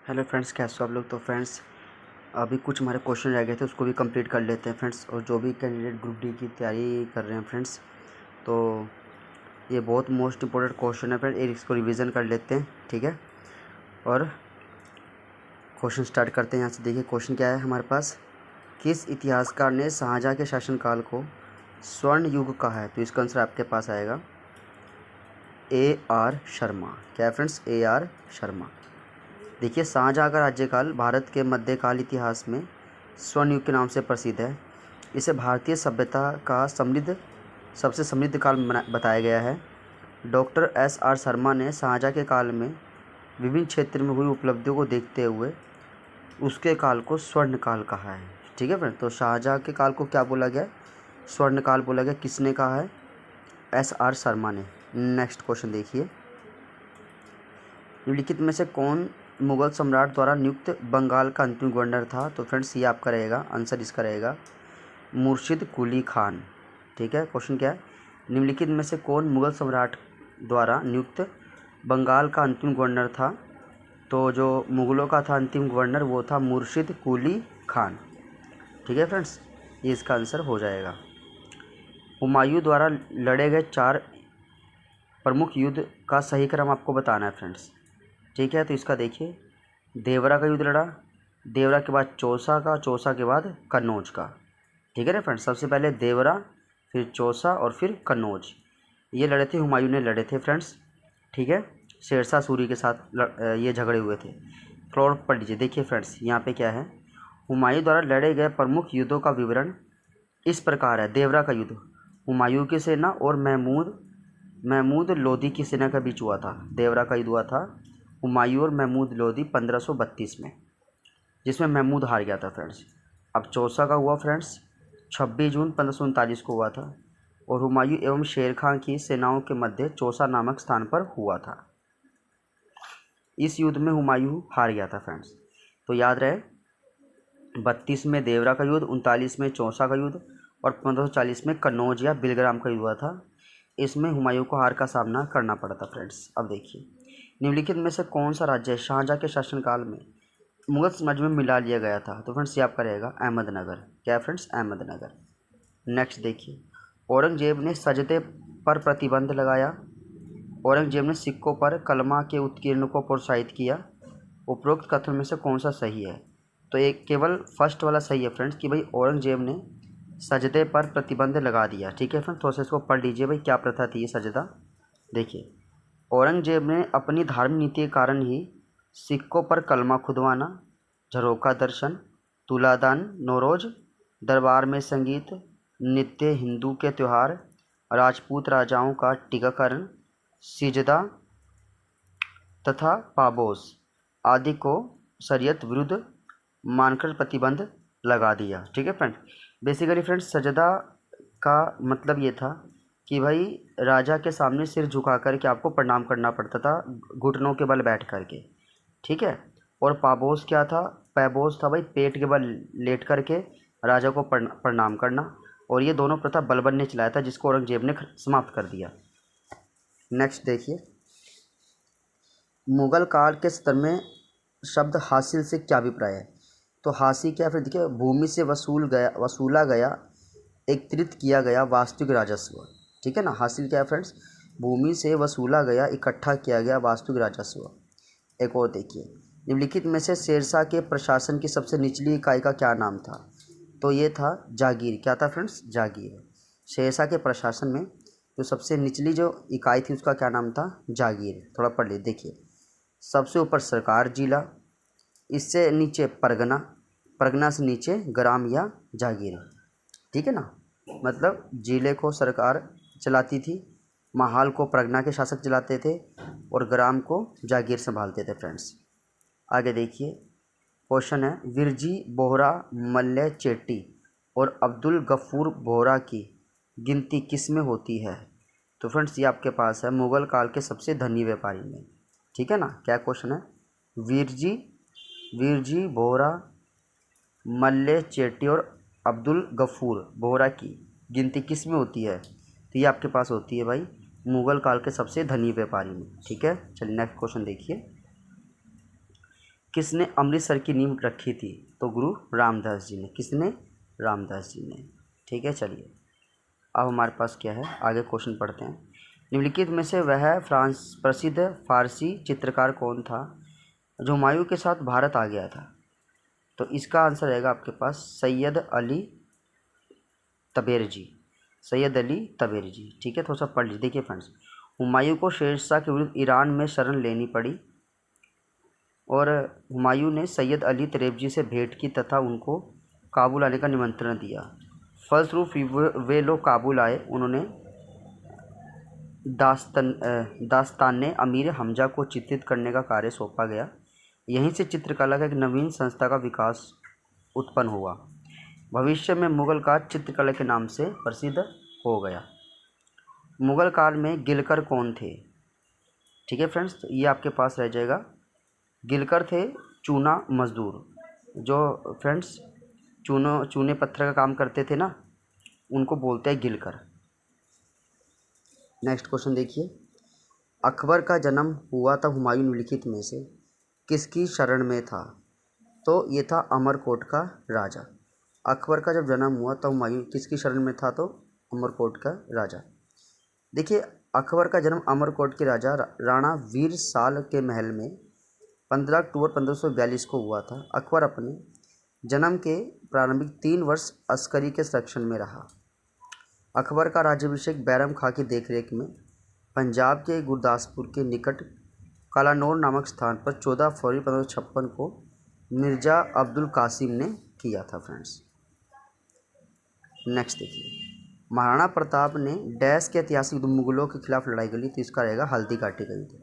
Hello friends, कैसे हो आप लोग। तो फ्रेंड्स अभी कुछ हमारे क्वेश्चन रह गए थे, उसको भी कंप्लीट कर लेते हैं फ्रेंड्स। और जो भी कैंडिडेट ग्रुप डी की तैयारी कर रहे हैं फ्रेंड्स, तो ये बहुत मोस्ट इंपॉर्टेंट क्वेश्चन है फ्रेंड्स, इसको रिवीजन कर लेते हैं, ठीक है। और क्वेश्चन स्टार्ट करते हैं यहाँ से। देखिए क्वेश्चन क्या है हमारे पास, किस इतिहासकार ने शाहजहाँ के शासनकाल को स्वर्ण युग कहा है। तो इसका आंसर आपके पास आएगा AR शर्मा। क्या है फ्रेंड्स, AR शर्मा। देखिए शाहजहाँ का राज्यकाल भारत के मध्यकाल इतिहास में स्वर्ण युग के नाम से प्रसिद्ध है। इसे भारतीय सभ्यता का सबसे समृद्ध काल बताया गया है। डॉक्टर SR शर्मा ने शाहजहाँ के काल में विभिन्न क्षेत्र में हुई उपलब्धियों को देखते हुए उसके काल को स्वर्ण काल कहा है, ठीक है फ्रेंड। तो शाहजहाँ के काल को क्या बोला गया, स्वर्ण काल बोला गया। किसने कहा है, SR शर्मा ने। नेक्स्ट क्वेश्चन देखिए, निम्नलिखित में से कौन मुगल सम्राट द्वारा नियुक्त बंगाल का अंतिम गवर्नर था। तो फ्रेंड्स ये आपका रहेगा आंसर, इसका रहेगा मुर्शिद कुली खान, ठीक है। क्वेश्चन क्या है, निम्नलिखित में से कौन मुगल सम्राट द्वारा नियुक्त बंगाल का अंतिम गवर्नर था। तो जो मुगलों का था अंतिम गवर्नर वो था मुर्शिद कुली खान, ठीक है फ्रेंड्स, ये इसका आंसर हो जाएगा। हुमायूं द्वारा लड़े गए 4 प्रमुख युद्ध का सही क्रम आपको बताना है फ्रेंड्स, ठीक है। तो इसका देखिए, देवरा का युद्ध लड़ा, देवरा के बाद चौसा का, चौसा के बाद कन्नौज का, ठीक है ना फ्रेंड्स। सबसे पहले देवरा, फिर चौसा और फिर कन्नौज, ये लड़े थे, हुमायूं ने लड़े थे फ्रेंड्स, ठीक है। शेरशाह सूरी के साथ ये झगड़े हुए थे। थोड़ा और पढ़ लीजिए। देखिए फ्रेंड्स यहाँ पे क्या है, हुमायूं द्वारा लड़े गए प्रमुख युद्धों का विवरण इस प्रकार है। देवरा का युद्ध हुमायूं की सेना और महमूद लोदी की सेना के बीच हुआ था। देवरा का युद्ध हुआ था हुमायूं और महमूद लोदी 1532 में, जिसमें महमूद हार गया था फ्रेंड्स। अब चौसा का हुआ फ्रेंड्स 26 जून 1539 को हुआ था, और हुमायूं एवं शेर खां की सेनाओं के मध्य चौसा नामक स्थान पर हुआ था। इस युद्ध में हुमायूं हार गया था फ्रेंड्स। तो याद रहे, 32 में देवरा का युद्ध, 39 में चौसा का युद्ध और 1540 में कन्नौज या बिलग्राम का युद्ध हुआ था। इसमें हुमायूं को हार का सामना करना पड़ा था फ्रेंड्स। अब देखिए, निम्नलिखित में से कौन सा राज्य शाहजहाँ के शासनकाल में मुगल साम्राज्य में मिला लिया गया था। तो फ्रेंड्स ये आपका रहेगा अहमदनगर। क्या है फ्रेंड्स, अहमदनगर। नेक्स्ट देखिए, औरंगजेब ने सजदे पर प्रतिबंध लगाया। औरंगजेब ने सिक्कों पर कलमा के उत्कीर्ण को प्रोत्साहित किया। उपरोक्त कथन में से कौन सा सही है। तो एक केवल फर्स्ट वाला सही है फ्रेंड्स, कि भाई औरंगजेब ने सजदे पर प्रतिबंध लगा दिया, ठीक है फ्रेंड्स। थोड़ा सा इसको पढ़ लीजिए, भाई क्या प्रथा थी ये सजदा। देखिए, औरंगजेब ने अपनी धार्मिक नीति के कारण ही सिक्कों पर कलमा खुदवाना, झरोखा दर्शन, तुलादान, नौरोज, दरबार में संगीत, नित्य हिंदू के त्यौहार, राजपूत राजाओं का टीकाकरण, सिजदा तथा पाबोस आदि को शरीयत विरुद्ध मानकर प्रतिबंध लगा दिया, ठीक है फ्रेंड। बेसिकली फ्रेंड्स सजदा का मतलब ये था कि भाई राजा के सामने सिर झुका करके आपको प्रणाम करना पड़ता था, घुटनों के बल बैठ करके, ठीक है। और पाबोस क्या था, पैबोस था भाई पेट के बल लेट करके राजा को प्रणाम करना। और ये दोनों प्रथा बलबन ने चलाया था, जिसको औरंगजेब ने समाप्त कर दिया। नेक्स्ट देखिए, मुगल काल के संदर्भ में शब्द हासिल से क्या अभिप्राय है। तो हासिल क्या, फिर देखिए, भूमि से वसूला गया एकत्रित किया गया वास्तविक राजस्व, ठीक है ना। हासिल क्या है फ्रेंड्स, भूमि से वसूला गया इकट्ठा किया गया वास्तविक राजस्व। एक और देखिए, निम्नलिखित में से शेरशाह के प्रशासन की सबसे निचली इकाई का क्या नाम था। तो ये था जागीर। क्या था फ्रेंड्स, जागीर। शेरशाह के प्रशासन में जो सबसे निचली जो इकाई थी उसका क्या नाम था, जागीर। थोड़ा पढ़ लीजिए। देखिए, सबसे ऊपर सरकार जिला, इससे नीचे परगना, परगना से नीचे ग्राम या जागीर, ठीक है ना। मतलब जिले को सरकार चलाती थी, महाल को परगना के शासक चलाते थे, और ग्राम को जागीर संभालते थे फ्रेंड्स। आगे देखिए, क्वेश्चन है, विरजी बोहरा मल्ले चेट्टी और अब्दुल गफूर बोहरा की गिनती किस में होती है। तो फ्रेंड्स ये आपके पास है मुगल काल के सबसे धनी व्यापारी में, ठीक है ना। क्या क्वेश्चन है, वीरजी बोहरा मल्ले चेट्टी और अब्दुल गफूर बोहरा की गिनती किस में होती है। तो ये आपके पास होती है भाई मुगल काल के सबसे धनी व्यापारी में, ठीक है। चलिए नेक्स्ट क्वेश्चन देखिए, किसने अमृतसर की नींव रखी थी? तो गुरु रामदास जी ने। किसने? रामदास जी ने। ठीक है, चलिए अब हमारे पास क्या है, आगे क्वेश्चन पढ़ते हैं। निम्नलिखित में से वह प्रसिद्ध फारसी चित्रकार कौन था जो हुमायूं के साथ भारत आ गया था? तो इसका आंसर रहेगा आपके पास सैयद अली तबरेज़ी। सैयद अली तबरेज़ी। ठीक है, थोड़ा सा पढ़ लीजिए। देखिए फ्रेंड्स, हुमायूं को शेरशाह के विरुद्ध ईरान में शरण लेनी पड़ी और हुमायूं ने सैयद अली तबरेज़ी से भेंट की तथा उनको काबुल आने का निमंत्रण दिया। फलस्वरूप वे लोग काबुल आए। उन्होंने दास्तान अमीर हमजा को चित्रित करने का कार्य सौंपा गया। यहीं से चित्रकला का एक नवीन संस्था का विकास उत्पन्न हुआ। भविष्य में मुगल काल चित्रकला के नाम से प्रसिद्ध हो गया। मुगल काल में गिलकर कौन थे? ठीक है फ्रेंड्स, तो ये आपके पास रह जाएगा। गिलकर थे चूना मजदूर, जो फ्रेंड्स चूने पत्थर का काम करते थे ना, उनको बोलते हैं गिलकर। नेक्स्ट क्वेश्चन देखिए, अकबर का जन्म हुआ था हुमायूं निम्नलिखित में से किसकी शरण में था? तो ये था अमरकोट का राजा। अकबर का जब जन्म हुआ तो हुमायूं किसकी शरण में था? तो अमरकोट का राजा। देखिए, अकबर का जन्म अमरकोट के राजा राणा वीर साल के महल में 15 अक्टूबर 1542 को हुआ था। अकबर अपने जन्म के प्रारंभिक 3 वर्ष अस्करी के संरक्षण में रहा। अकबर का राज्याभिषेक बैरम खां की देखरेख में पंजाब के गुरदासपुर के निकट कालानौर नामक स्थान पर 14 फरवरी 1556 को मिर्ज़ा अब्दुल कासिम ने किया था फ्रेंड्स। नेक्स्ट देखिए, महाराणा प्रताप ने डैश के ऐतिहासिक युद्ध मुगलों के खिलाफ लड़ाई लड़ी? तो इसका रहेगा हल्दी घाटी का युद्ध।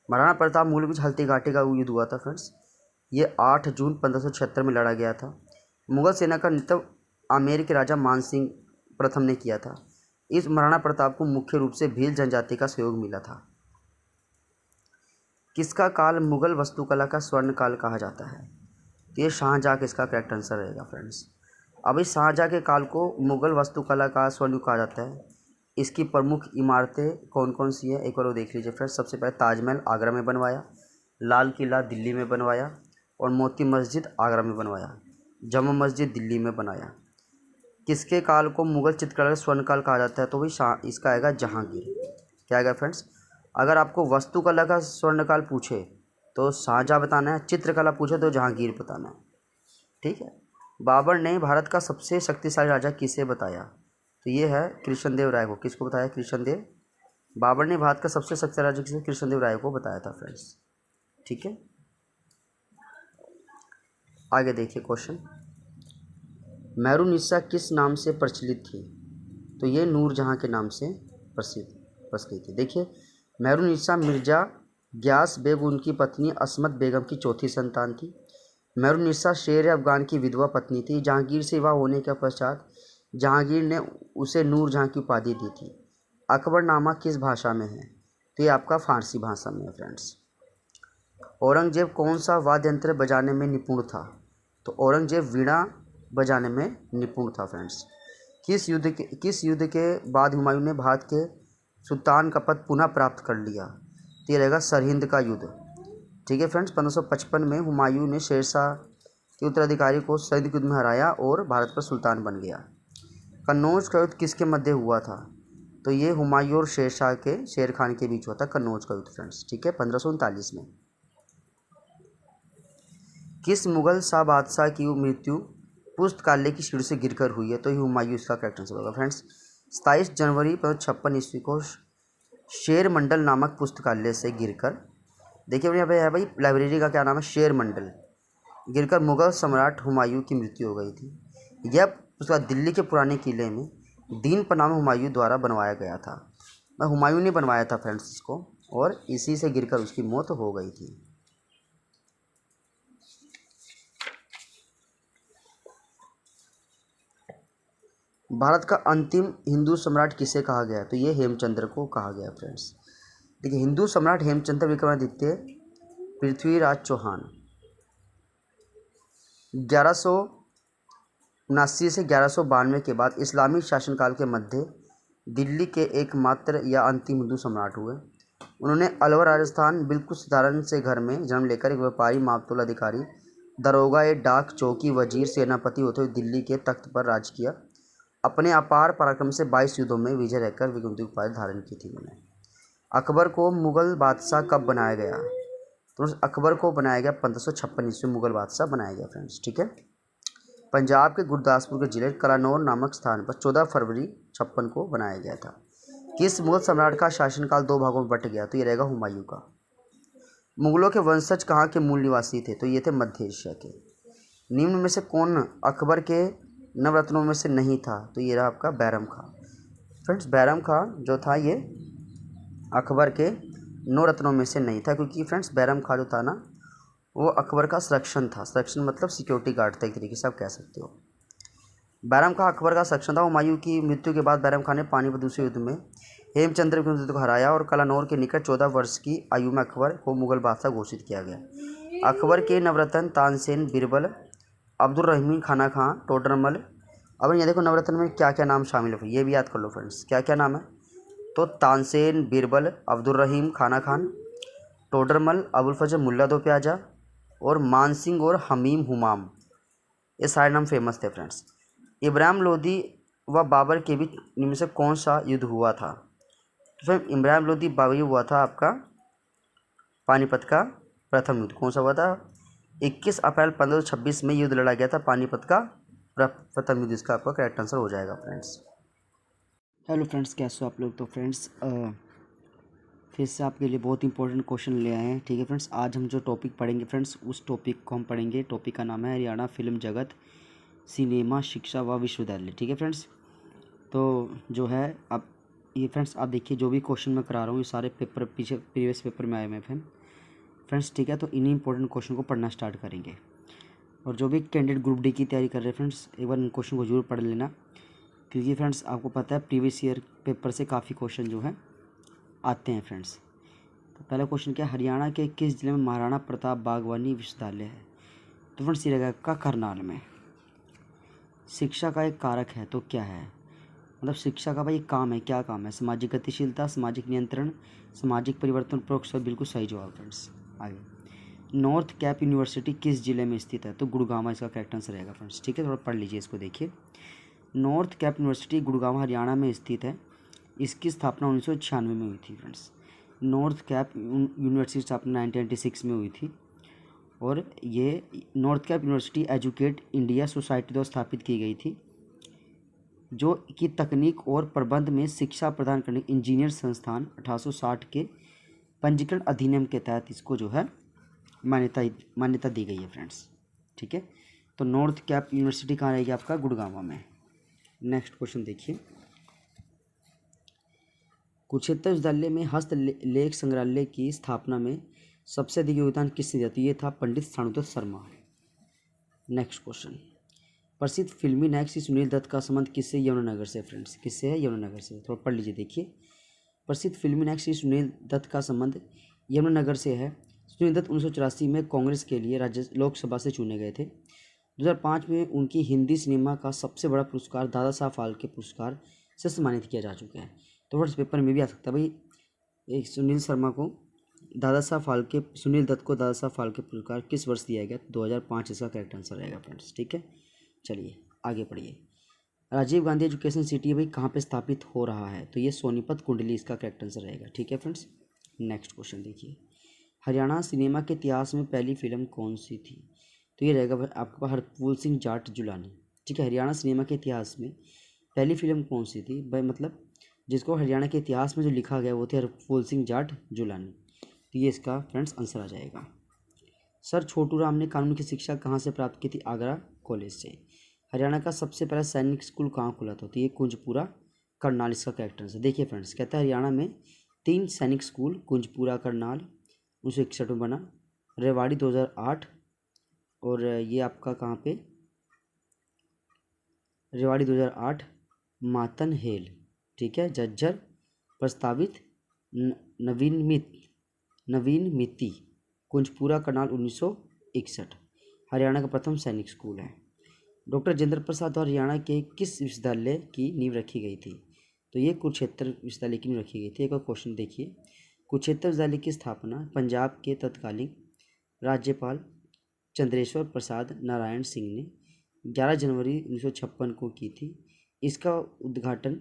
महाराणा प्रताप मूल बीच हल्दी घाटी का युद्ध हुआ था फ्रेंड्स। ये 8 जून 1576 में लड़ा गया था। मुगल सेना का नेतृत्व आमेर के राजा मानसिंह प्रथम ने किया था। इस महाराणा प्रताप को मुख्य रूप से भील जनजाति का सहयोग मिला था। किसका काल मुगल वास्तुकला का स्वर्ण काल कहा जाता है? तो ये शाहजहाँ का इसका करेक्ट आंसर रहेगा फ्रेंड्स। अब इस शाहजहाँ के काल को मुगल वास्तुकला का स्वर्ण कहा जाता है। इसकी प्रमुख इमारतें कौन कौन सी है, एक बार वो देख लीजिए फ्रेंड्स। सबसे पहले ताजमहल आगरा में बनवाया, लाल किला दिल्ली में बनवाया और मोती मस्जिद आगरा में बनवाया, जमा मस्जिद दिल्ली में बनाया। किसके काल को मुगल चित्रकला का स्वर्ण काल कहा जाता है? तो वही इसका आएगा जहांगीर। क्या आएगा फ्रेंड्स? अगर आपको वास्तुकला का स्वर्ण काल पूछे तो शाहजहाँ बताना है, चित्रकला पूछे तो जहांगीर बताना है। ठीक है। बाबर ने भारत का सबसे शक्तिशाली राजा किसे बताया? तो ये है कृष्णदेव राय को। किसको बताया? कृष्णदेव। बाबर ने भारत का सबसे शक्तिशाली राजा किसे? कृष्णदेव राय को बताया था फ्रेंड्स। ठीक है, आगे देखिए क्वेश्चन, मेहरुन्निसा किस नाम से प्रचलित थी? तो ये नूरजहाँ के नाम से प्रचलित थी। देखिए, मेहरुन्निसा मिर्जा ग्यास बेग उनकी पत्नी अस्मत बेगम की चौथी संतान थी। मेहरुन्निसा शेर अफगान की विधवा पत्नी थी। जहांगीर से विवाह होने के पश्चात जहांगीर ने उसे नूरजहाँ की उपाधि दी थी। अकबरनामा किस भाषा में है? तो ये आपका फारसी भाषा में है फ्रेंड्स। औरंगजेब कौन सा वाद्य यंत्र बजाने में निपुण था? तो औरंगजेब वीणा बजाने में निपुण था फ्रेंड्स। किस युद्ध के बाद हुमायूं ने भारत के सुल्तान का पद पुनः प्राप्त कर लिया? तो ये रहेगा सरहिंद का युद्ध। ठीक है फ्रेंड्स, 1555 में हुमायूं ने शेरशाह के उत्तराधिकारी को सरहिंद युद्ध में हराया और भारत पर सुल्तान बन गया। कन्नौज का युद्ध किसके मध्य हुआ था? तो ये हुमायूं और शेर खान के बीच हुआ था कन्नौज का युद्ध फ्रेंड्स। ठीक है, 1539 में। किस मुगल शाह बादशाह की मृत्यु पुस्तकालय की सीढ़ी से गिरकर हुई है? तो ये हुमायूं इसका करेक्ट आंसर होगा फ्रेंड्स। 27 जनवरी 1556 ईस्वी को शेर मंडल नामक पुस्तकालय से गिरकर, देखिए यहाँ पे है भाई लाइब्रेरी का क्या नाम है, शेर मंडल, गिरकर मुगल सम्राट हुमायूं की मृत्यु हो गई थी। यह पुस्तकालय दिल्ली के पुराने किले में दीन पनाह हुमायूं द्वारा बनवाया गया था। हुमायूं ने बनवाया था फ्रेंड्स इसको, और इसी से गिरकर उसकी मौत हो गई थी। भारत का अंतिम हिंदू सम्राट किसे कहा गया? तो ये हेमचंद्र को कहा गया फ्रेंड्स। देखिए, हिंदू सम्राट हेमचंद्र विक्रमादित्य पृथ्वीराज चौहान 1179 से 1192 के बाद इस्लामी शासनकाल के मध्य दिल्ली के एकमात्र या अंतिम हिंदू सम्राट हुए। उन्होंने अलवर राजस्थान बिल्कुल साधारण से घर में जन्म लेकर एक व्यापारी, मापतोल अधिकारी, दरोगा, एक डाक चौकी वजीर, सेनापति होते हुए दिल्ली के तख्त पर राज किया। अपने अपार पराक्रम से 22 युद्धों में विजय रहकर विक्रमादित्य की उपाधि धारण की थी उन्होंने। अकबर को मुगल बादशाह कब बनाया गया? तो अकबर को बनाया गया 1556 ईस्वी में मुगल बादशाह बनाया गया फ्रेंड्स। ठीक है। पंजाब के गुरदासपुर के जिले कलानौर नामक स्थान पर 14 फरवरी 56 को बनाया गया था। किस मुगल सम्राट का शासनकाल 2 भागों में बट गया? तो ये रहेगा हुमायूं का। मुगलों के वंशज कहाँ के मूल निवासी थे? तो ये थे मध्य एशिया के। निम्न में से कौन अकबर के नवरत्नों में से नहीं था? तो ये रहा आपका बैरम खां। फ्रेंड्स बैरम खां जो था ये अकबर के 9 रत्नों में से नहीं था, क्योंकि फ्रेंड्स बैरम खां जो था ना वो अकबर का संरक्षण था। संरक्षण मतलब सिक्योरिटी गार्ड था, एक तरीके से आप कह सकते हो। बैरम खां अकबर का संरक्षण था। हुमायूं की मृत्यु के बाद बैरम खां ने पानीपत दूसरे युद्ध में हेमचंद्र विक्रमादित्य को हराया और कलानौर के निकट 14 वर्ष की आयु में अकबर को मुगल बादशाह घोषित किया गया। अकबर के नवरत्न तानसेन, बीरबल, अब्दुल रहीम, खाना खां, टोडरमल। अब ये देखो नवरत्न में क्या क्या नाम शामिल है, ये भी याद कर लो फ्रेंड्स। क्या क्या नाम है? तो तानसेन, बीरबल, अब्दुल रहीम, खाना खान, टोडरमल, अबुल फजल मुल्ला दो प्याजा और मानसिंह और हमीम हुमाम, ये सारे नाम फेमस थे फ्रेंड्स। इब्राहिम लोदी व बाबर के बीच इनमें से कौन सा युद्ध हुआ था? तो फिर इब्राहिम लोदी बाबर हुआ था आपका पानीपत का प्रथम युद्ध। कौन सा हुआ था? 21 अप्रैल 1526 में युद्ध लड़ा गया था पानीपत का प्रथम युद्ध। इसका आपका करेक्ट आंसर हो जाएगा फ्रेंड्स। हेलो फ्रेंड्स, कैसे हो आप लोग? तो फ्रेंड्स फिर से आपके लिए बहुत इंपॉर्टेंट क्वेश्चन ले आए हैं। ठीक है फ्रेंड्स, आज हम जो टॉपिक पढ़ेंगे फ्रेंड्स उस टॉपिक को हम पढ़ेंगे। टॉपिक का नाम है हरियाणा फिल्म जगत, सिनेमा, शिक्षा व विश्वविद्यालय। ठीक है फ्रेंड्स, तो जो है अब ये फ्रेंड्स आप देखिए जो भी क्वेश्चन मैं करा रहा हूँ ये सारे पेपर पीछे प्रीवियस पेपर में आए हुए हैं फ्रेंड्स। ठीक है, तो इन्हीं इंपॉर्टेंट क्वेश्चन को पढ़ना स्टार्ट करेंगे। और जो भी कैंडिडेट ग्रुप डी की तैयारी कर रहे हैं फ्रेंड्स, एक बार इन क्वेश्चन को जरूर पढ़ लेना, क्योंकि फ्रेंड्स आपको पता है प्रीवियस ईयर पेपर से काफ़ी क्वेश्चन जो है आते हैं फ्रेंड्स। तो पहला क्वेश्चन क्या, हरियाणा के किस जिले में महाराणा प्रताप बागवानी विश्वविद्यालय है? तो फ्रेंड्स ये रहेगा आपका करनाल में। शिक्षा का एक कारक है तो क्या है? मतलब शिक्षा का भाई काम है, क्या काम है? सामाजिक गतिशीलता, सामाजिक नियंत्रण, सामाजिक परिवर्तन, प्रोक्ष। बिल्कुल सही जवाब फ्रेंड्स। आगे, नॉर्थ कैप यूनिवर्सिटी किस जिले में स्थित है? तो गुड़गांव इसका करेक्ट आंसर रहेगा फ्रेंड्स। ठीक है, थोड़ा पढ़ लीजिए इसको, देखिए। North cap university Gurgaon Haryana में स्थित है। इसकी स्थापना 1996 में हुई थी फ्रेंड्स। नॉर्थ कैप यूनिवर्सिटी स्थापना 1996 में हुई थी। और ये north cap university educate India society द्वारा स्थापित की गई थी, जो कि तकनीक और प्रबंध में शिक्षा प्रदान करने इंजीनियर संस्थान 1860 के पंजीकरण अधिनियम के तहत इसको जो है मान्यता दी गई है फ्रेंड्स। ठीक है, तो नॉर्थ कैप यूनिवर्सिटी कहाँ रहेगी? आपका गुड़गांव में। नेक्स्ट क्वेश्चन देखिए, कुरुक्षेत्र विश्वविद्यालय में हस्तलेख संग्रहालय की स्थापना में सबसे अधिक योगदान किसने दिया? तो ये था पंडित साणुदत्त शर्मा। नेक्स्ट क्वेश्चन, प्रसिद्ध फिल्मी नायक श्री सुनील दत्त का संबंध किससे? यमुनानगर से फ्रेंड्स। किससे है? यमुनानगर से। थोड़ा पढ़ लीजिए, देखिए। प्रसिद्ध फिल्मी नायक श्री सुनील दत्त का संबंध यमुनानगर से है। सुनील दत्त 1984 में कांग्रेस के लिए राज्य लोकसभा से चुने गए थे। 2005 में उनकी हिंदी सिनेमा का सबसे बड़ा पुरस्कार दादा साहब फाल्के पुरस्कार से सम्मानित किया जा चुका है। तो वर्ष पेपर में भी आ सकता है भाई, एक सुनील दत्त को दादा साहब फाल्के पुरस्कार किस वर्ष दिया गया? 2005 इसका करेक्ट आंसर रहेगा फ्रेंड्स। ठीक है, चलिए आगे पढ़िए। राजीव गांधी एजुकेशन सिटी भाई कहाँ पे स्थापित हो रहा है? तो ये सोनीपत कुंडली इसका करेक्ट आंसर रहेगा। ठीक है फ्रेंड्स, नेक्स्ट क्वेश्चन देखिए, हरियाणा सिनेमा के इतिहास में पहली फिल्म कौन सी थी? तो ये रहेगा भाई आपके पास हरफूल सिंह जाट जुलानी। ठीक है, हरियाणा सिनेमा के इतिहास में पहली फिल्म कौन सी थी भाई? मतलब जिसको हरियाणा के इतिहास में जो लिखा गया वो थे हरफूल सिंह जाट जुलानी। तो ये इसका फ्रेंड्स आंसर आ जाएगा। सर छोटू राम ने कानून की शिक्षा कहाँ से प्राप्त की थी? आगरा कॉलेज से। हरियाणा का सबसे पहला सैनिक स्कूल कहाँ खुला था? तो ये कुंजपुरा करनाल इसका करेक्ट आंसर। देखिए फ्रेंड्स, कहता है हरियाणा में 3 सैनिक स्कूल, कुंजपुरा करनाल 1961 में बना, रेवाड़ी 2008, और ये आपका कहाँ पे? रेवाड़ी 2008, मातन हेल। ठीक है, झज्जर प्रस्तावित, नवीन मिति, कुंजपुरा करनाल 1961 हरियाणा का प्रथम सैनिक स्कूल है। डॉक्टर राजेंद्र प्रसाद द्वारा हरियाणा के किस विश्वविद्यालय की नींव रखी गई थी? तो ये कुरुक्षेत्र विश्वविद्यालय की नींव रखी गई थी। एक और क्वेश्चन देखिए, कुरुक्षेत्र विश्वविद्यालय की स्थापना पंजाब के तत्कालीन राज्यपाल चंद्रेश्वर प्रसाद नारायण सिंह ने 11 जनवरी 1956 को की थी। इसका उद्घाटन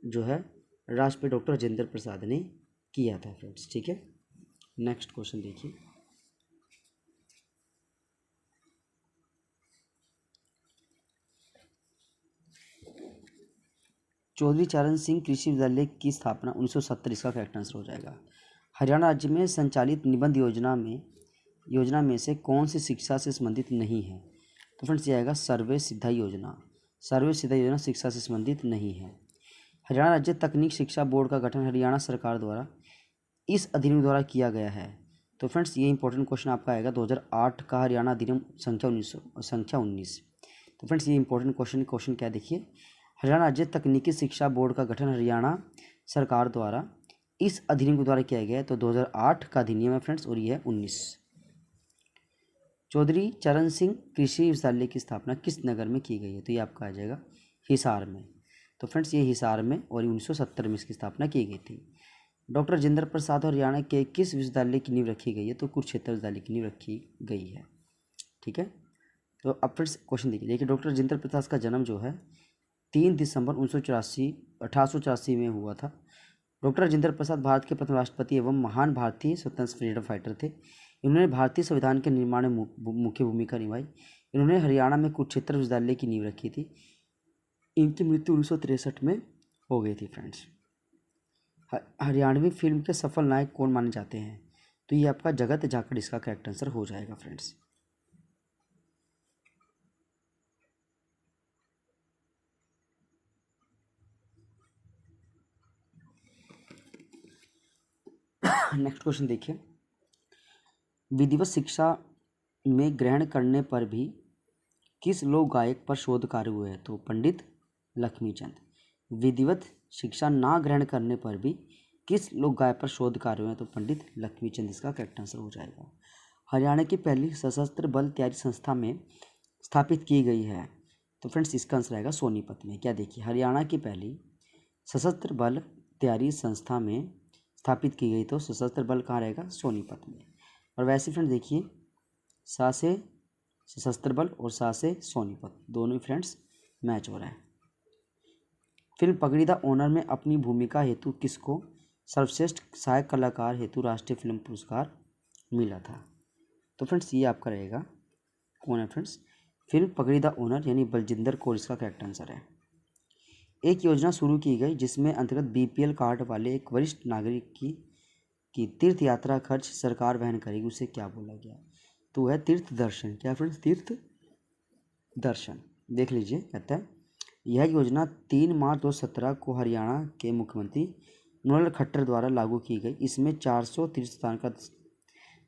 जो है राष्ट्रपति डॉक्टर राजेंद्र प्रसाद ने किया था फ्रेंड्स। ठीक है, नेक्स्ट क्वेश्चन देखिए। चौधरी चरण सिंह कृषि विश्वविद्यालय की स्थापना 1970, इसका करेक्ट आंसर हो जाएगा। हरियाणा राज्य में संचालित निबंध योजना में से कौन सी शिक्षा से संबंधित नहीं है? तो फ्रेंड्स ये आएगा सर्वे सिद्धा योजना। सर्वे सिद्धा योजना शिक्षा से संबंधित नहीं है। हरियाणा राज्य तकनीक शिक्षा बोर्ड का गठन हरियाणा सरकार द्वारा इस अधिनियम द्वारा किया गया है। तो फ्रेंड्स ये इंपॉर्टेंट क्वेश्चन आपका आएगा 2008 का हरियाणा अधिनियम संख्या 19। तो फ्रेंड्स ये इंपॉर्टेंट क्वेश्चन क्या देखिए, हरियाणा राज्य तकनीकी शिक्षा बोर्ड का गठन हरियाणा सरकार द्वारा इस अधिनियम के द्वारा किया गया है। तो 2008 का अधिनियम है फ्रेंड्स, और ये है 19। चौधरी चरण सिंह कृषि विश्वविद्यालय की स्थापना किस नगर में की गई है? तो ये आपका आ जाएगा हिसार में। तो फ्रेंड्स ये हिसार में और 1970 में इसकी स्थापना की गई थी। डॉक्टर राजेंद्र प्रसाद हरियाणा के किस विश्वविद्यालय की नींव रखी गई है? तो कुरुक्षेत्र विश्वविद्यालय की नींव रखी गई है। ठीक है, तो अब फ्रेंड्स क्वेश्चन देखिए कि डॉक्टर राजेंद्र प्रसाद का जन्म जो है 3 दिसंबर 1884 में हुआ था। डॉक्टर राजेंद्र प्रसाद भारत के प्रथम राष्ट्रपति एवं महान भारतीय स्वतंत्रता फ्रीडम फाइटर थे। इन्होंने भारतीय संविधान के निर्माण में मुख्य भूमिका निभाई। इन्होंने हरियाणा में कुरुक्षेत्र विश्वविद्यालय की नींव रखी थी। इनकी मृत्यु 1963 में हो गई थी फ्रेंड्स। हरियाणवी फिल्म के सफल नायक कौन माने जाते हैं? तो ये आपका जगत झाकड़ इसका करेक्ट आंसर हो जाएगा फ्रेंड्स। नेक्स्ट क्वेश्चन देखिए, विधिवत शिक्षा में ग्रहण करने पर भी किस लोक गायक पर शोध कार्य हुए हैं? तो पंडित लक्ष्मीचंद। विधिवत शिक्षा ना ग्रहण करने पर भी किस लोक गायक पर शोध कार्य हुए हैं? तो पंडित लक्ष्मीचंद इसका करेक्ट आंसर हो जाएगा। हरियाणा की पहली सशस्त्र बल तैयारी संस्था में स्थापित की गई है। तो फ्रेंड्स इसका आंसर आएगा सोनीपत में। क्या देखिए, हरियाणा की पहली सशस्त्र बल तैयारी संस्था में स्थापित की गई, तो सशस्त्र बल कहाँ रहेगा? सोनीपत में। और वैसे फ्रेंड्स देखिए, सा से सशस्त्र बल और सा से सोनीपत दोनों फ्रेंड्स मैच हो रहा है। फिल्म पगड़ी द ओनर में अपनी भूमिका हेतु किसको सर्वश्रेष्ठ सहायक कलाकार हेतु राष्ट्रीय फिल्म पुरस्कार मिला था? तो फ्रेंड्स ये आपका रहेगा, कौन है फ्रेंड्स? फिल्म पगड़ी द ओनर यानी बलजिंदर कौर इसका करेक्ट आंसर है। एक योजना शुरू की गई जिसमें अंतर्गत BPL कार्ड वाले एक वरिष्ठ नागरिक की तीर्थ यात्रा खर्च सरकार वहन करेगी, उसे क्या बोला गया? तो है तीर्थ दर्शन। क्या फ्रेंड्स? तीर्थ दर्शन। देख लीजिए, कहता है यह योजना 3 मार्च 2017 को हरियाणा के मुख्यमंत्री मनोहर खट्टर द्वारा लागू की गई। इसमें 400 तीर्थ स्थान का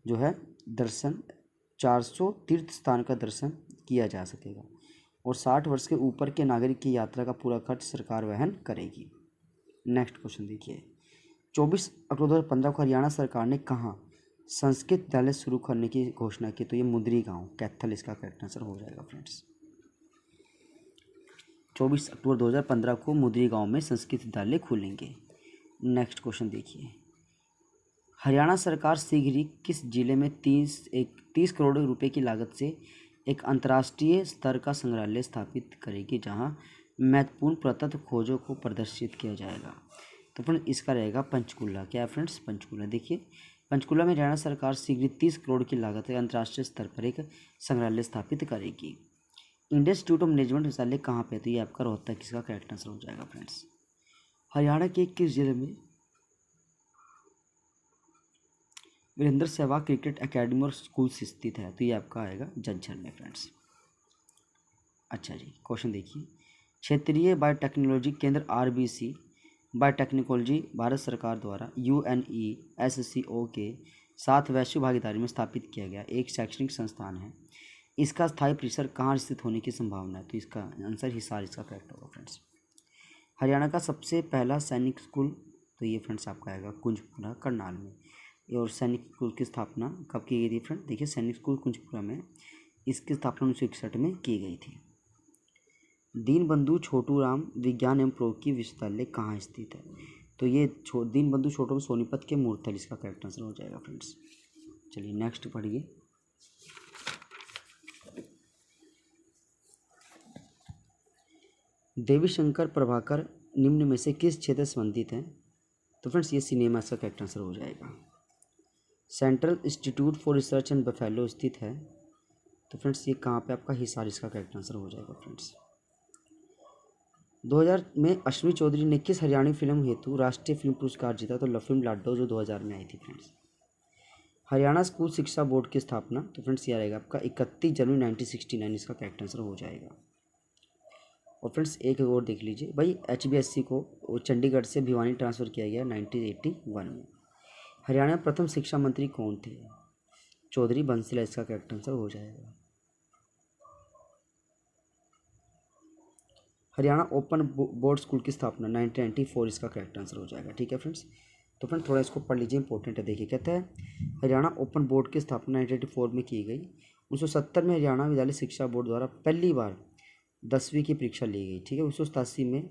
जो है दर्शन 400 तीर्थ स्थान का दर्शन किया जा सकेगा और 60 वर्ष के ऊपर के नागरिक की यात्रा का पूरा खर्च सरकार वहन करेगी। नेक्स्ट क्वेश्चन देखिए, 24 अक्टूबर 2015 को हरियाणा सरकार ने कहाँ संस्कृत विद्यालय शुरू करने की घोषणा की? तो ये मुद्री गांव कैथल इसका करेक्ट आंसर हो जाएगा फ्रेंड्स। 24 अक्टूबर 2015 को मुद्री गांव में संस्कृत विद्यालय खुलेंगे। नेक्स्ट क्वेश्चन देखिए, हरियाणा सरकार शीघ्र ही किस जिले में 30 करोड़ रुपए की लागत से एक अंतर्राष्ट्रीय स्तर का संग्रहालय स्थापित करेगी जहां महत्वपूर्ण पुरातत्व खोजों को प्रदर्शित किया जाएगा? तो फ्रेंड इसका रहेगा पंचकूला। क्या है फ्रेंड्स? पंचकूला। देखिए, पंचकूला में हरियाणा सरकार शीघ्र 30 करोड़ की लागत से अंतर्राष्ट्रीय स्तर पर एक संग्रहालय स्थापित करेगी। इंडियन इंस्टीट्यूट ऑफ मैनेजमेंट विश्वविद्यालय कहाँ पे? तो ये आपका रोहतक इसका करेक्ट आंसर हो जाएगा फ्रेंड्स। हरियाणा के किस जिले में वीरेंद्र सहवाग क्रिकेट एकेडमी और स्कूल स्थित है? तो ये आपका आएगा झज्जर में फ्रेंड्स। अच्छा जी, क्वेश्चन देखिए, क्षेत्रीय बायोटेक्नोलॉजी केंद्र RBC बायोटेक्नोलॉजी भारत सरकार द्वारा UNESCO के साथ वैश्विक भागीदारी में स्थापित किया गया एक शैक्षणिक संस्थान है। इसका स्थायी परिसर कहाँ स्थित होने की संभावना है? तो इसका आंसर हिसार इसका करेक्ट होगा फ्रेंड्स। हरियाणा का सबसे पहला सैनिक स्कूल, तो ये फ्रेंड्स आपका आएगा कुंजपुरा करनाल में। और सैनिक स्कूल की स्थापना कब की गई थी फ्रेंड? देखिए, सैनिक स्कूल कुंजपुरा में इसकी स्थापना 1961 में की गई थी। दीनबंधु छोटूराम विज्ञान एवं प्रौद्योगिकी विश्वविद्यालय कहाँ स्थित है? तो ये दीनबंधु छोटू सोनीपत के मूर्तल इसका करेक्ट आंसर हो जाएगा फ्रेंड्स। चलिए नेक्स्ट पढ़िए। देवी शंकर प्रभाकर निम्न में से किस क्षेत्र से संबंधित हैं? तो फ्रेंड्स ये सिनेमा इसका करेक्ट आंसर हो जाएगा। Central institute for research and buffalo स्थित है, तो फ्रेंड्स ये कहाँ पे आपका हिसार इसका करेक्ट आंसर हो जाएगा फ्रेंड्स। 2000 में अश्विनी चौधरी ने किस हरियाणवी फिल्म हेतु राष्ट्रीय फिल्म पुरस्कार जीता? तो फिल्म लाडो जो 2000 में आई थी फ्रेंड्स। हरियाणा स्कूल शिक्षा बोर्ड की स्थापना, तो फ्रेंड्स ये रहेगा आपका 31 जनवरी 1969 इसका करेक्ट आंसर हो जाएगा। और फ्रेंड्स एक और देख लीजिए भाई, HBSC को चंडीगढ़ से भिवानी ट्रांसफ़र किया गया 1981 में। हरियाणा में प्रथम शिक्षा मंत्री कौन थे? चौधरी बंसीलाल इसका करेक्ट आंसर हो जाएगा। हरियाणा ओपन बोर्ड स्कूल की स्थापना 1994 इसका करेक्ट आंसर हो जाएगा। ठीक है फ्रेंड्स, तो फ्रेंड थोड़ा इसको पढ़ लीजिए, इंपॉर्टेंट है। देखिए कहता है हरियाणा ओपन बोर्ड की स्थापना 1984 में की गई। 1970 में हरियाणा विद्यालय शिक्षा बोर्ड द्वारा पहली बार 10वीं की परीक्षा ली गई। ठीक है, 1987 में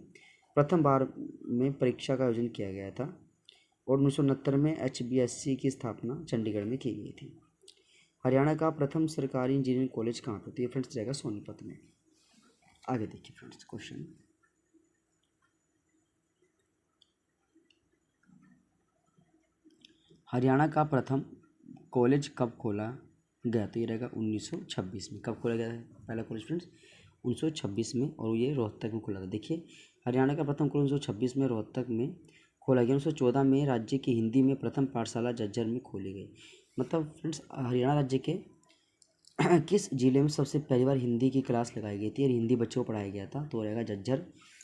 प्रथम बार में परीक्षा का आयोजन किया गया था। और 1969 में HBSC की स्थापना चंडीगढ़ में की गई थी। हरियाणा का प्रथम सरकारी इंजीनियरिंग कॉलेज कहाँ पर? तो ये फ्रेंड्स रहेगा सोनीपत में। आगे देखिए फ्रेंड्स क्वेश्चन, हरियाणा का प्रथम कॉलेज कब खोला गया? तो ये रहेगा 1926 में। कब खोला गया है पहला कॉलेज फ्रेंड्स? 1926 में, और ये रोहतक में खोला था। देखिए हरियाणा का प्रथम कॉलेज 1926 में रोहतक में खोला गया। 1914 में राज्य की हिंदी में प्रथम पाठशाला झज्जर में खोली गई। मतलब फ्रेंड्स हरियाणा राज्य के किस जिले में सबसे पहली बार हिंदी की क्लास लगाई गई थी और हिंदी बच्चों को पढ़ाया गया था? तो रहेगा झज्जर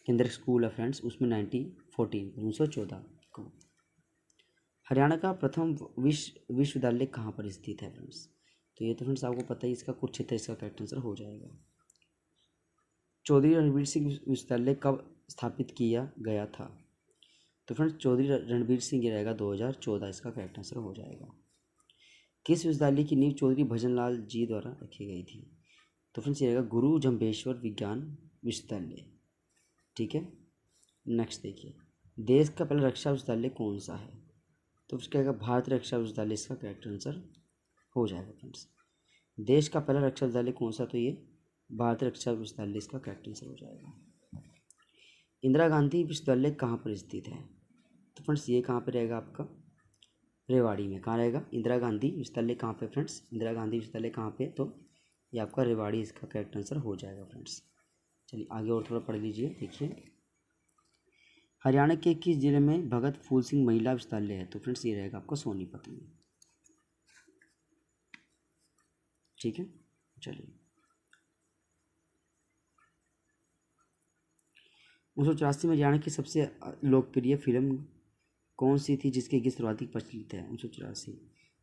केंद्रीय स्कूल है फ्रेंड्स, उसमें 1914 को। हरियाणा का प्रथम विश्वविद्यालय कहाँ पर स्थित है फ्रेंड्स? तो ये तो फ्रेंड्स आपको पता ही, इसका कुरुक्षेत्र इसका करेक्ट आंसर हो जाएगा। चौधरी रणवीर सिंह विश्वविद्यालय कब स्थापित किया गया था? तो फ्रेंड्स चौधरी रणवीर सिंह ये रहेगा 2014 इसका करेक्ट आंसर हो जाएगा। किस विश्वविद्यालय की नींव चौधरी भजनलाल जी द्वारा रखी गई थी? तो फ्रेंड्स ये रहेगा गुरु जम्भेश्वर विज्ञान विश्वविद्यालय। ठीक है, नेक्स्ट देखिए, देश का पहला रक्षा विश्वविद्यालय कौन सा है? तो उसका रहेगा भारतीय रक्षा विश्वविद्यालय इसका करेक्ट आंसर हो जाएगा फ्रेंड्स। देश का पहला रक्षा विश्वविद्यालय कौन सा? तो ये भारतीय रक्षा विश्वविद्यालय इसका करेक्ट आंसर हो जाएगा। इंदिरा गांधी विश्वविद्यालय कहाँ पर स्थित है? तो फ्रेंड्स ये कहाँ पर रहेगा आपका? रेवाड़ी में। कहाँ रहेगा? इंदिरा गांधी विश्वविद्यालय कहाँ पे फ्रेंड्स? इंदिरा गांधी विश्वविद्यालय कहाँ पे? तो ये आपका रेवाड़ी इसका करेक्ट आंसर हो जाएगा फ्रेंड्स। चलिए आगे और थोड़ा पढ़ लीजिए। देखिए हरियाणा के किस जिले में भगत फूल सिंह महिला विश्वविद्यालय है? तो फ्रेंड्स ये रहेगा आपका सोनीपत में। ठीक है, चलिए 1984 में हरियाणा की सबसे लोकप्रिय फिल्म कौन सी थी जिसके गीत सर्वाधिक प्रचलित है? 1984।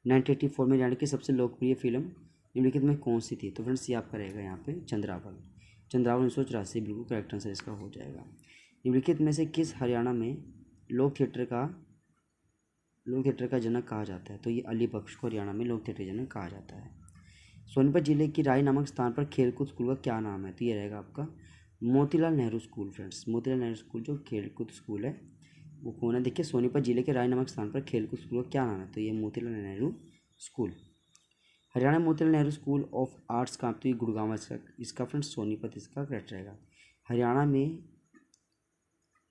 1984 में हरियाणा की सबसे लोकप्रिय फिल्म निम्नलिखित में कौन सी थी? तो फ्रेंड्स ये आपका रहेगा यहाँ पे चंद्रावल। चंद्रावल 1984 बिल्कुल करेक्ट आंसर इसका हो जाएगा। निम्नलिखित में से किस हरियाणा में लोक थिएटर का जनक कहा जाता है? तो ये अली बख्श को हरियाणा में लोक थिएटर जनक कहा जाता है। सोनीपत जिले की राय नामक स्थान पर खेलकूद स्कूल का क्या नाम है? तो ये रहेगा आपका Motilal Nehru school friends. Motilal Nehru school जो खेलकूद स्कूल है वो कौन है? देखिए सोनीपत जिले के राय नामक स्थान पर खेलकूद स्कूल का क्या नाम है? तो ये Motilal Nehru school. Haryana Motilal Nehru school of arts का, तो ये गुड़गांव इसका फ्रेंड्स सोनीपत इसका करेक्ट रहेगा। हरियाणा में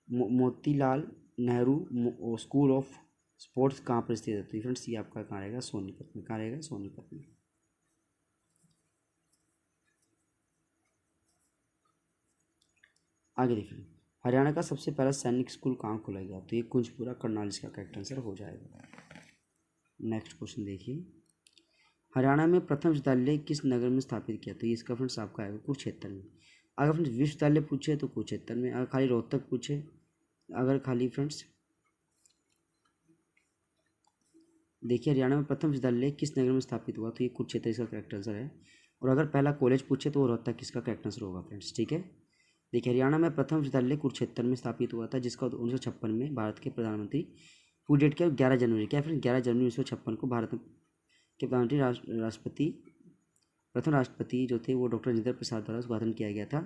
Motilal Nehru school of sports कहाँ पर स्थित है? तो फ्रेंड्स ये आपका कहाँ रहेगा? सोनीपत में। कहाँ रहेगा? सोनीपत में। आगे देखिए हरियाणा का सबसे पहला सैनिक स्कूल कहाँ खोला गया? तो ये कुंजपुरा करनाल इसका करेक्ट आंसर हो जाएगा। नेक्स्ट क्वेश्चन देखिए, हरियाणा में प्रथम विश्वविद्यालय किस नगर में स्थापित किया? तो ये इसका फ्रेंड्स आपका आएगा कुरुक्षेत्र में। अगर फ्रेंड्स विश्वविद्यालय पूछे तो कुरुक्षेत्र में, अगर खाली रोहतक पूछे, अगर खाली फ्रेंड्स देखिए हरियाणा में प्रथम विश्वविद्यालय किस नगर में स्थापित हुआ? तो ये कुरुक्षेत्र इसका करेक्ट आंसर है। और अगर पहला कॉलेज पूछे तो वो रोहतक इसका करेक्ट आंसर होगा फ्रेंड्स। ठीक है, देखिए हरियाणा में प्रथम विश्वविद्यालय कुरुक्षेत्र में स्थापित हुआ था, जिसका 1956 में भारत के प्रधानमंत्री पूरी डेट क्या? 11 जनवरी। क्या फ्रेंड्स? 11 जनवरी 1956 को भारत के प्रधानमंत्री प्रथम राष्ट्रपति जो थे वो डॉक्टर राजेंद्र प्रसाद द्वारा उद्घाटन किया गया था।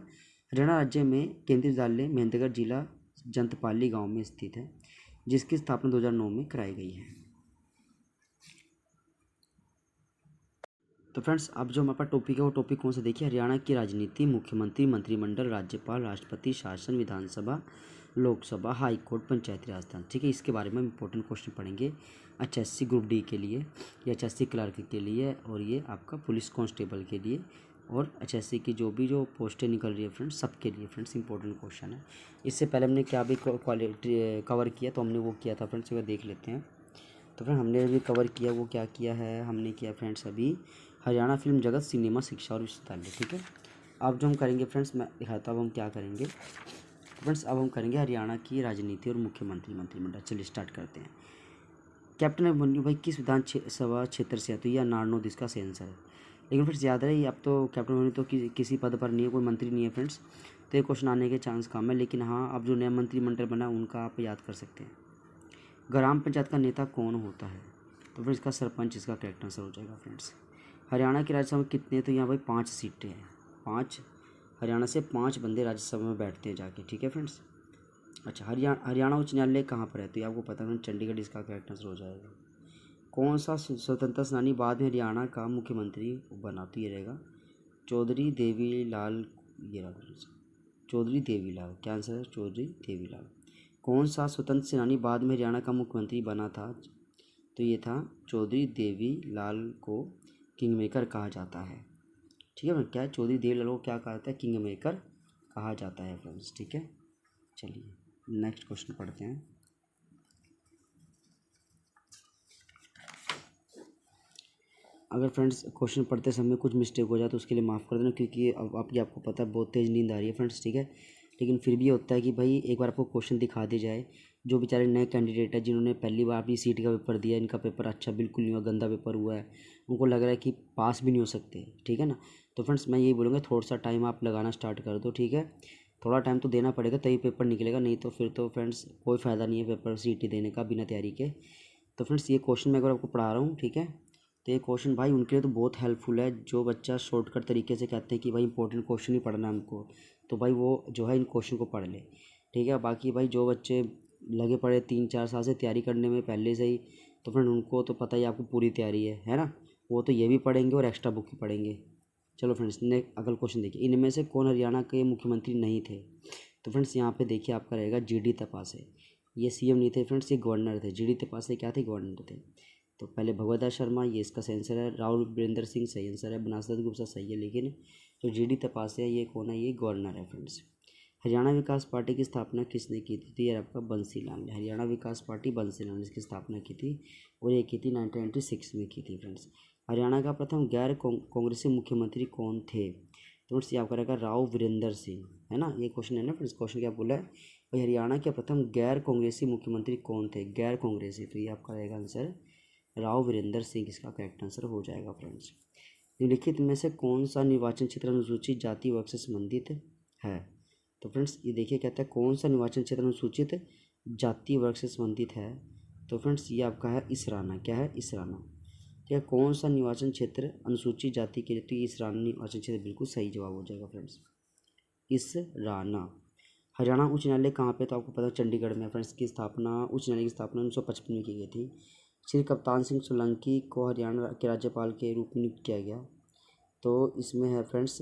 हरियाणा राज्य में केंद्रीय विद्यालय महेंद्रगढ़ जिला जंतपाली गांव में स्थित है। जिसकी स्थापना 2009 में कराई गई है। तो फ्रेंड्स अब जो हमारे पास टॉपिक है वो टॉपिक कौन सा देखिए, हरियाणा की राजनीति, मुख्यमंत्री, मंत्रिमंडल, राज्यपाल, राष्ट्रपति, शासन, विधानसभा, लोकसभा, हाई कोर्ट, पंचायती राजस्थान। ठीक है, इसके बारे में इंपॉर्टेंट क्वेश्चन पढ़ेंगे HSC ग्रुप डी के लिए, या HSC क्लर्क के लिए, और ये आपका पुलिस कांस्टेबल के लिए, और HSC की जो पोस्टें निकल रही है फ्रेंड्स सबके लिए फ्रेंड्स इंपॉर्टेंट क्वेश्चन है। इससे पहले हमने क्या भी क्वालिटी कवर किया, तो हमने वो किया था फ्रेंड्स, अगर देख लेते हैं। तो फ्रेंड हमने अभी कवर किया वो क्या किया है, हमने किया फ्रेंड्स अभी हरियाणा फिल्म जगत, सिनेमा, शिक्षा और विश्वविद्यालय। ठीक है, अब जो हम करेंगे फ्रेंड्स, मैं दिखाता हूँ अब हम क्या करेंगे। फ्रेंड्स अब हम करेंगे हरियाणा की राजनीति और मुख्यमंत्री, मंत्रिमंडल। चलिए स्टार्ट करते हैं। कैप्टन अभिमन्यु भाई किस विधानसभा क्षेत्र से है, तो यह नारनौल इसका सही आंसर है। लेकिन फ्रेंड्स याद रहे अब तो कैप्टन अभिमन्यु तो किसी पद पर नहीं है, कोई मंत्री नहीं है फ्रेंड्स, तो ये क्वेश्चन आने के चांस कम है। लेकिन हाँ, अब जो नया मंत्रिमंडल बना उनका आप याद कर सकते हैं। ग्राम पंचायत का नेता कौन होता है, तो फिर इसका सरपंच इसका करेक्ट आंसर हो जाएगा फ्रेंड्स। हरियाणा की राज्यसभा में कितने, तो यहाँ भाई 5 सीटें हैं, 5 हरियाणा से 5 बंदे राज्यसभा में बैठते हैं जाके। ठीक है फ्रेंड्स। अच्छा, हरियाणा उच्च न्यायालय कहाँ पर है, तो ये आपको पता है चंडीगढ़ इसका करेक्ट आंसर हो जाएगा। कौन सा स्वतंत्रता सेनानी बाद में हरियाणा का मुख्यमंत्री बना, तो ये रहेगा चौधरी देवीलाल, ये रहा चौधरी देवीलाल, क्या आंसर है, चौधरी देवीलाल। कौन सा स्वतंत्र सेनानी बाद में हरियाणा का मुख्यमंत्री बना था, तो ये था चौधरी देवीलाल को किंग मेकर कहा जाता है। ठीक है, क्या चौधरी देवीलाल को क्या कहा जाता है, किंग मेकर कहा जाता है फ्रेंड्स। ठीक है, चलिए नेक्स्ट क्वेश्चन पढ़ते हैं। अगर फ्रेंड्स क्वेश्चन पढ़ते समय कुछ मिस्टेक हो जाए तो उसके लिए माफ़ कर देना, क्योंकि अब आपको पता है बहुत तेज़ नींद आ रही है फ्रेंड्स। ठीक है, लेकिन फिर भी होता है कि भाई एक बार आपको क्वेश्चन दिखा दिया जाए, जो बेचारे नए कैंडिडेट है जिन्होंने पहली बार अपनी सीट का पेपर दिया, इनका पेपर अच्छा बिल्कुल नहीं हुआ, गंदा पेपर हुआ है, उनको लग रहा है कि पास भी नहीं हो सकते। ठीक है ना, तो फ्रेंड्स मैं यही बोलूँगा थोड़ा सा टाइम आप लगाना स्टार्ट कर दो। ठीक है, थोड़ा टाइम तो देना पड़ेगा तभी पेपर निकलेगा, नहीं तो फिर तो फ्रेंड्स कोई फ़ायदा नहीं है पेपर CT देने का बिना तैयारी के। तो फ्रेंड्स ये क्वेश्चन मैं अगर आपको पढ़ा रहा हूँ, ठीक है, तो ये क्वेश्चन भाई उनके लिए तो बहुत हेल्पफुल है। जो बच्चा शॉर्टकट तरीके से कहते हैं कि भाई इंपॉर्टेंट क्वेश्चन ही पढ़ना है हमको, तो भाई वो जो है इन क्वेश्चन को पढ़ ले। ठीक है, बाकी भाई जो बच्चे लगे पड़े 3-4 साल से तैयारी करने में पहले से ही, तो फ्रेंड उनको तो पता ही आपको पूरी तैयारी है ना, वो तो ये भी पढ़ेंगे और एक्स्ट्रा बुक भी पढ़ेंगे। चलो फ्रेंड्स नेक्स्ट अगला क्वेश्चन देखिए, इनमें से कौन हरियाणा के मुख्यमंत्री नहीं थे, तो फ्रेंड्स यहाँ पे देखिए आपका रहेगा GD तपासे। ये CM नहीं थे फ्रेंड्स, ये गवर्नर थे। GD तपासे क्या थे, गवर्नर थे। तो पहले भगवत दास शर्मा, ये इसका सही आंसर है। राहुल वीरेंद्र सिंह सही आंसर है। बनासदत्त गुप्ता सही है, लेकिन जो GD तपासे ये कौन है, ये गवर्नर है फ्रेंड्स। हरियाणा विकास पार्टी की स्थापना किसने की थी, तो ये आपका बंसीलाल ने। हरियाणा विकास पार्टी बंसीलाल ने इसकी स्थापना की थी, और ये की थी 1996 में की थी फ्रेंड्स। हरियाणा का प्रथम गैर कांग्रेसी मुख्यमंत्री कौन थे, तो फ्रेंड्स ये आपका रहेगा राव वीरेंद्र सिंह, है ना। ये क्वेश्चन है ना फ्रेंड्स, क्वेश्चन क्या बोला है भाई, हरियाणा के प्रथम गैर कांग्रेसी मुख्यमंत्री कौन थे, गैर कांग्रेसी, तो ये आपका रहेगा आंसर राव वीरेंद्र सिंह, इसका करेक्ट आंसर हो जाएगा फ्रेंड्स। निम्नलिखित में से कौन सा निर्वाचन क्षेत्र अनुसूचित जाति वर्ग से संबंधित है, तो फ्रेंड्स ये देखिए कहता है कौन सा निर्वाचन क्षेत्र अनुसूचित जाति वर्ग से संबंधित है, तो फ्रेंड्स ये आपका है इसराना। क्या है, इसराना। ठीक है, कौन सा निर्वाचन क्षेत्र अनुसूचित जाति के लिए, तो ये इसराना निर्वाचन क्षेत्र बिल्कुल सही जवाब हो जाएगा फ्रेंड्स, इसराना। हरियाणा उच्च न्यायालय कहाँ पे, तो आपको पता है चंडीगढ़ में फ्रेंड्स। की स्थापना उच्च न्यायालय की स्थापना 1955 में की गई थी। श्री कप्तान सिंह सोलंकी को हरियाणा के राज्यपाल के रूप में नियुक्त किया गया, तो इसमें है फ्रेंड्स